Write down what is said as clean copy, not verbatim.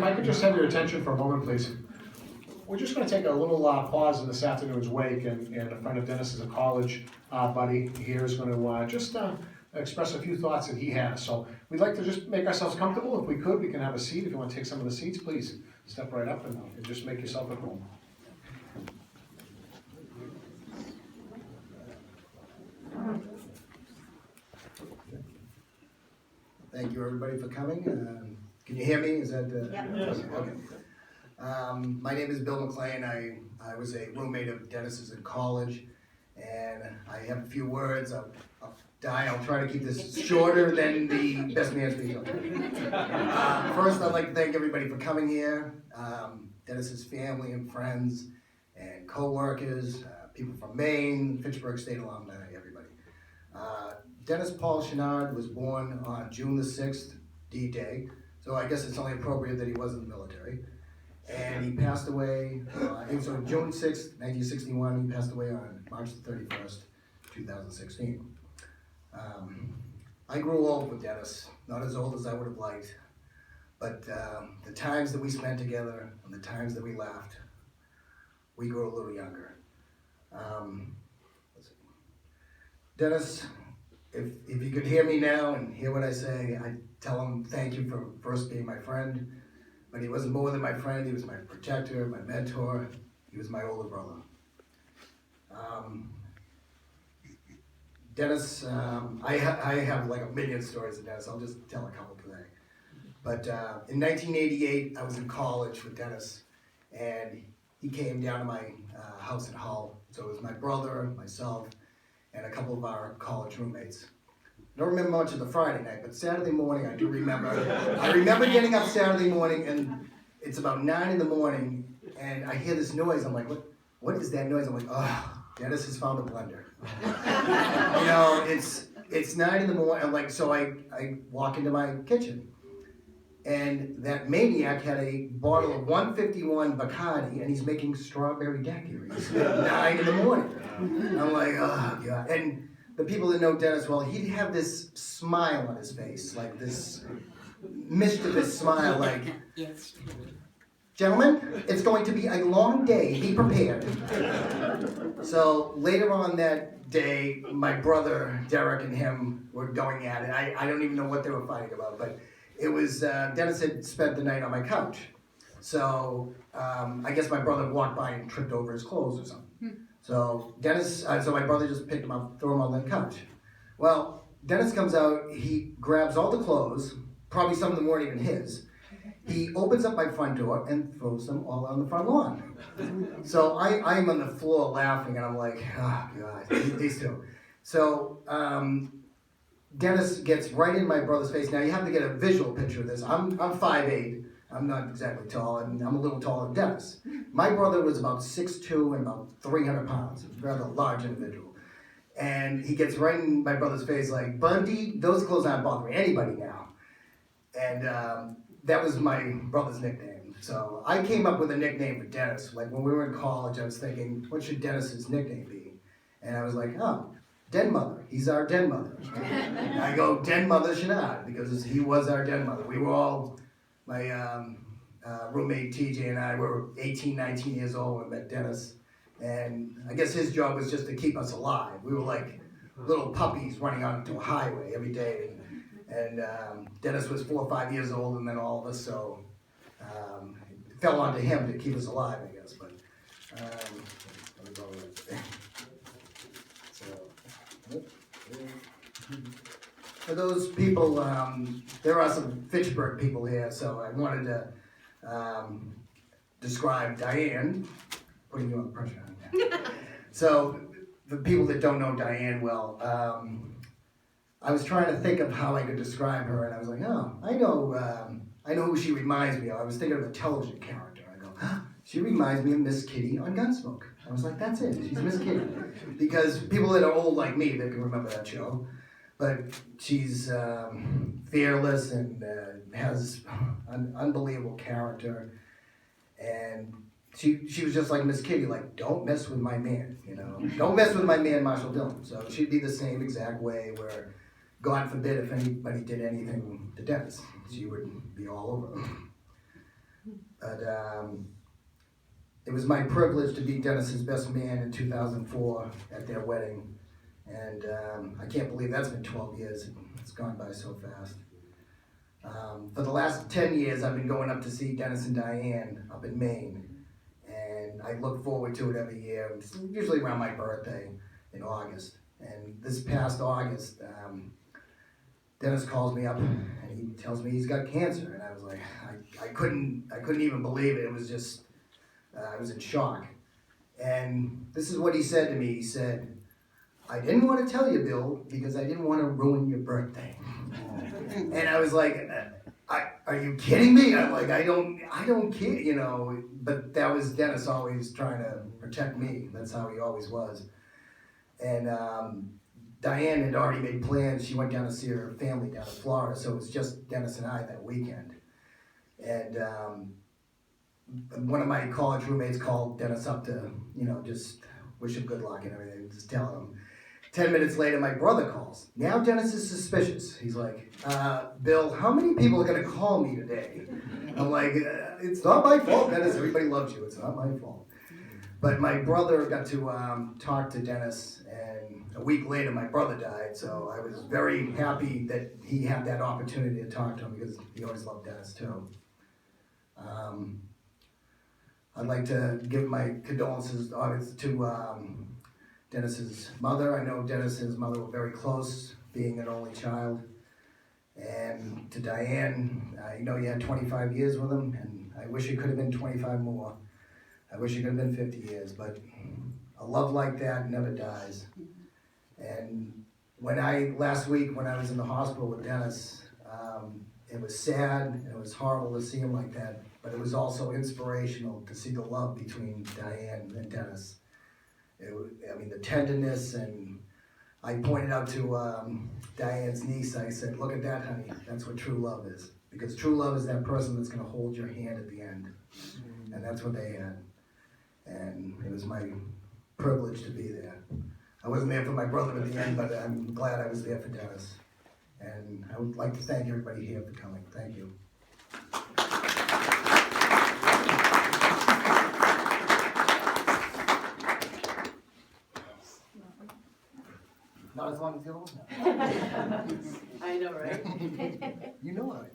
I could just have your attention for a moment, please. We're just going to take a little pause in this afternoon's wake, and a friend of Dennis is a college buddy here is going to just express a few thoughts that he has. So we'd like to just make ourselves comfortable. If we could, we can have a seat. If you want to take some of the seats, please step right up and just make yourself at home. Thank you, everybody, for coming. Can you hear me? Is that? Yep. Okay. My name is Bill Mclean. I was a roommate of Dennis's in college, and I have a few words. I'll try to keep this shorter than the best man speech. First, I'd like to thank everybody for coming here. Dennis's family and friends and co-workers, people from Maine, Fitchburg State alumni, everybody. Dennis Paul Chenard was born on June the 6th, D-Day, so I guess it's only appropriate that he was in the military. And he passed away, so June 6th, 1961, he passed away on March the 31st, 2016. I grew old with Dennis, not as old as I would have liked, but the times that we spent together and the times that we laughed, we grew a little younger. Dennis, if you could hear me now and hear what I say, I tell him thank you for first being my friend, but he wasn't more than my friend. He was my protector, my mentor. He was my older brother. Dennis, I have like a million stories of Dennis. I'll just tell a couple today. But in 1988, I was in college with Dennis, and he came down to my house in Hull. So it was my brother, myself, and a couple of our college roommates. I don't remember much of the Friday night, but Saturday morning I do remember. I remember getting up Saturday morning, and it's about 9 in the morning, and I hear this noise. I'm like, what is that noise? I'm like, oh, Dennis has found a blender. You know, it's 9 in the morning. I'm like, so I walk into my kitchen, and that maniac had a bottle of 151 Bacardi, and he's making strawberry daiquiris at 9 in the morning. I'm like, oh God. And the people that know Dennis well, he'd have this smile on his face, like this mischievous smile, like, gentlemen, it's going to be a long day, be prepared. So later on that day, my brother, Derek, and him were going at it. I don't even know what they were fighting about, but it was, Dennis had spent the night on my couch. So I guess my brother walked by and tripped over his clothes or something. So so my brother just picked him up, threw him on the couch. Well, Dennis comes out, he grabs all the clothes, probably some of them weren't even his. He opens up my front door and throws them all on the front lawn. So I'm on the floor laughing, and I'm like, oh God, these two. So Dennis gets right in my brother's face. Now you have to get a visual picture of this. I'm 5'8". I'm not exactly tall, and I'm a little taller than Dennis. My brother was about 6'2" and about 300 pounds, a rather large individual. And he gets right in my brother's face like, Bundy, those clothes aren't bothering anybody now. And that was my brother's nickname. So I came up with a nickname for Dennis. Like when we were in college, I was thinking, what should Dennis's nickname be? And I was like, oh, Den Mother. He's our Den Mother. I go, Den Mother Chenard, because he was our Den Mother. We were all, my roommate TJ and I were 18, 19 years old when we met Dennis. And I guess his job was just to keep us alive. We were like little puppies running onto a highway every day. And Dennis was 4 or 5 years old, and then all of us, so it fell onto him to keep us alive, I guess. But let me go with it. So, for those people, there are some Fitchburg people here, so I wanted to describe Diane, putting you on pressure now. So, the people that don't know Diane well, I was trying to think of how I could describe her, and I was like, oh, I know who she reminds me of. I was thinking of a television character. I go, oh, she reminds me of Miss Kitty on Gunsmoke. I was like, that's it, she's Miss Kitty. Because people that are old like me, they can remember that show. But she's fearless and has an unbelievable character. And she was just like Miss Kitty, like, don't mess with my man, you know. Don't mess with my man, Marshall Dillon. So she'd be the same exact way where, God forbid, if anybody did anything to Dennis, she would be all over him. But it was my privilege to be Dennis's best man in 2004 at their wedding. And I can't believe that's been 12 years. It's gone by so fast. For the last 10 years, I've been going up to see Dennis and Diane up in Maine. And I look forward to it every year. It's usually around my birthday in August. And this past August, Dennis calls me up and he tells me he's got cancer. And I was like, I couldn't even believe it. It was just, I was in shock. And this is what he said to me. He said, "I didn't want to tell you, Bill, because I didn't want to ruin your birthday." And I was like, are you kidding me? I'm like, I don't care, you know. But that was Dennis always trying to protect me. That's how he always was. And Diane had already made plans. She went down to see her family down in Florida, so it was just Dennis and I that weekend. And one of my college roommates called Dennis up to, you know, just wish him good luck and everything, just telling him. 10 minutes later, my brother calls. Now Dennis is suspicious. He's like, "Bill, how many people are gonna call me today?" I'm like, "It's not my fault, Dennis. Everybody loves you. It's not my fault." But my brother got to talk to Dennis, and a week later, my brother died. So I was very happy that he had that opportunity to talk to him because he always loved Dennis too. I'd like to give my condolences to Dennis's mother. I know Dennis and his mother were very close, being an only child. And to Diane, you know you had 25 years with him, and I wish it could have been 25 more. I wish it could have been 50 years, but a love like that never dies. And last week when I was in the hospital with Dennis, it was sad and it was horrible to see him like that, but it was also inspirational to see the love between Diane and Dennis. The tenderness, and I pointed out to Diane's niece, I said, "Look at that, honey, that's what true love is." Because true love is that person that's gonna hold your hand at the end. And that's what they had. And it was my privilege to be there. I wasn't there for my brother at the end, but I'm glad I was there for Dennis. And I would like to thank everybody here for coming. Thank you. Not as long as the other one? I know, right? You know I